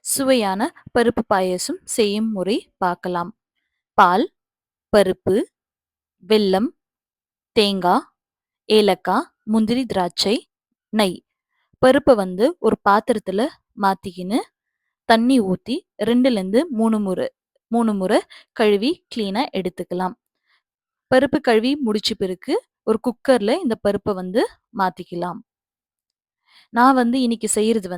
சுவையான பருப்பு பாயாசம் செய்யும் முறை பார்க்கலாம். பால், பருப்பு, வெல்லம், தேங்காய், ஏலக்காய், முந்திரி, திராட்சை, நெய். பருப்ப ஒரு பாத்திரத்துல மாத்திக்கின்னு, தண்ணி ஊத்தி 2லேருந்து 3 முறை கழுவி கிளீனா எடுத்துக்கலாம். பருப்பு கழுவி முடிச்ச பிறகு ஒரு குக்கர்ல இந்த பருப்ப மாத்திக்கலாம். நான் இன்னைக்கு செய்யறது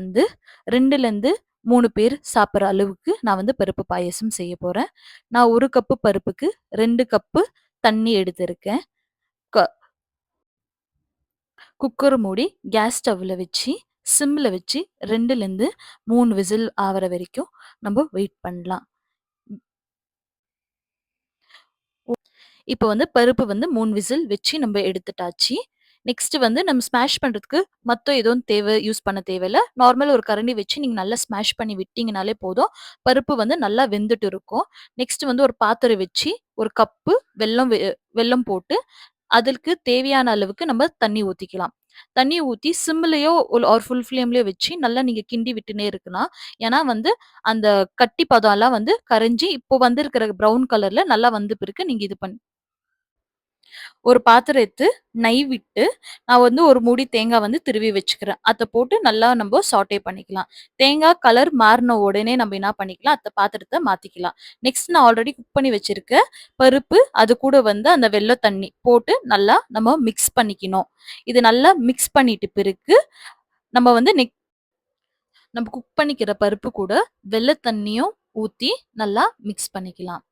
2லேருந்து 3 பேர் சாப்பிடுற அளவுக்கு நான் பருப்பு பாயாசம் செய்ய போறேன். நான் 1 கப்பு பருப்புக்கு 2 கப்பு தண்ணி எடுத்திருக்கேன். க குக்கர் மூடி கேஸ் ஸ்டவ்ல வச்சு, சிம்ல வச்சு 2லேருந்து 3 விசில் ஆவற வரைக்கும் நம்ம வெயிட் பண்ணலாம். இப்போ பருப்பு 3 விசில் வச்சு நம்ம எடுத்துட்டாச்சு. நெக்ஸ்ட் நம்ம ஸ்மாஷ் பண்றதுக்கு மத்த எதுவும் யூஸ் பண்ண தேவையில்ல. நார்மல் ஒரு கரண்டி வச்சு நீங்க நல்லா ஸ்மாஷ் பண்ணி விட்டீங்கனாலே போதும். பருப்பு நல்லா வெந்துட்டு இருக்கும். நெக்ஸ்ட் ஒரு பாத்திரம் வச்சு 1 கப்பு வெல்லம் போட்டு, அதற்கு தேவையான அளவுக்கு நம்ம தண்ணி ஊத்திக்கலாம். தண்ணி ஊத்தி சிம்லயோ ஆர் ஃபுல் ஃப்ளேம்லயோ வச்சு நல்லா நீங்க கிண்டி விட்டுனே இருக்கலாம். ஏன்னா அந்த கட்டி பதம்லாம் கரைஞ்சு இப்போ வந்திருக்கிற ப்ரவுன் கலர்ல நல்லா வந்த பிறகு நீங்க இது ஒரு பாத்திரம் எடுத்து நெய் விட்டு, நான் ஒரு மூடி தேங்காய் திருவி வச்சுக்கிறேன். அத போட்டு நல்லா நம்ப சாட்டே பண்ணிக்கலாம். தேங்காய் கலர் மாறுன உடனே நம்ம என்ன பண்ணிக்கலாம், அந்த பாத்திரத்த மாத்திக்கலாம். நெக்ஸ்ட் நான் ஆல்ரெடி குக் பண்ணி வச்சிருக்க பருப்பு, அது கூட அந்த வெல்ல தண்ணி போட்டு நல்லா நம்ம மிக்ஸ் பண்ணிக்கணும். இது நல்லா மிக்ஸ் பண்ணிட்ட பிறகு, நம்ம நம்ம குக் பண்ணிக்கிற பருப்பு கூட வெல்ல தண்ணியும் ஊத்தி நல்லா மிக்ஸ் பண்ணிக்கலாம்.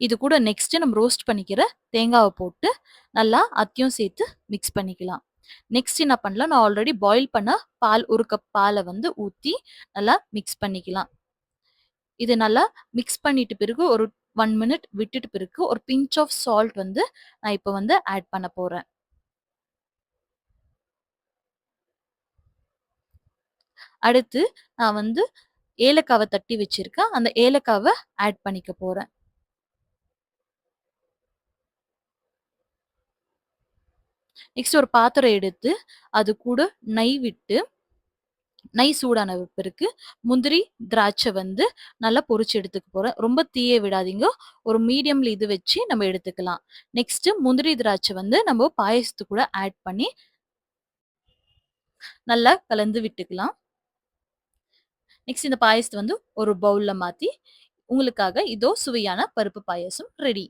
இது கூட நெக்ஸ்ட் நம்ம ரோஸ்ட் பண்ணிக்கிற தேங்காவ போட்டு நல்லா அதையும் சேர்த்து மிக்ஸ் பண்ணிக்கலாம். நெக்ஸ்ட் என்ன பண்ணலாம், நான் ஆல்ரெடி பாயில் பண்ண பால் 1 கப் பால ஊத்தி நல்லா மிக்ஸ் பண்ணிக்கலாம். இது நல்லா மிக்ஸ் பண்ணிட்ட பிறகு ஒரு 1 மினிட் விட்டுட்ட பிறகு ஒரு பிஞ்ச் ஆஃப் சால்ட் நான் இப்போ ஆட் பண்ண போறேன். அடுத்து நான் ஏலக்காவ தட்டி வச்சிருக்கேன். அந்த ஏலக்காவ ஆட் பண்ணிக்க போறேன். நெக்ஸ்ட் ஒரு பாத்திரம் எடுத்து, அது கூட நெய் விட்டு, நெய் சூடான பிறகு முந்திரி, திராட்சை நல்லா பொரிச்சு எடுத்துக்க போறேன். ரொம்ப தீய விடாதீங்க. ஒரு மீடியம்ல இது வச்சு நம்ம எடுத்துக்கலாம். நெக்ஸ்ட் முந்திரி, திராட்சை நம்ம பாயாசத்து கூட ஆட் பண்ணி நல்லா கலந்து விட்டுக்கலாம். நெக்ஸ்ட் இந்த பாயாசத்த ஒரு பவுல்ல மாத்தி, உங்களுக்காக இதோ சுவையான பருப்பு பாயாசம் ரெடி.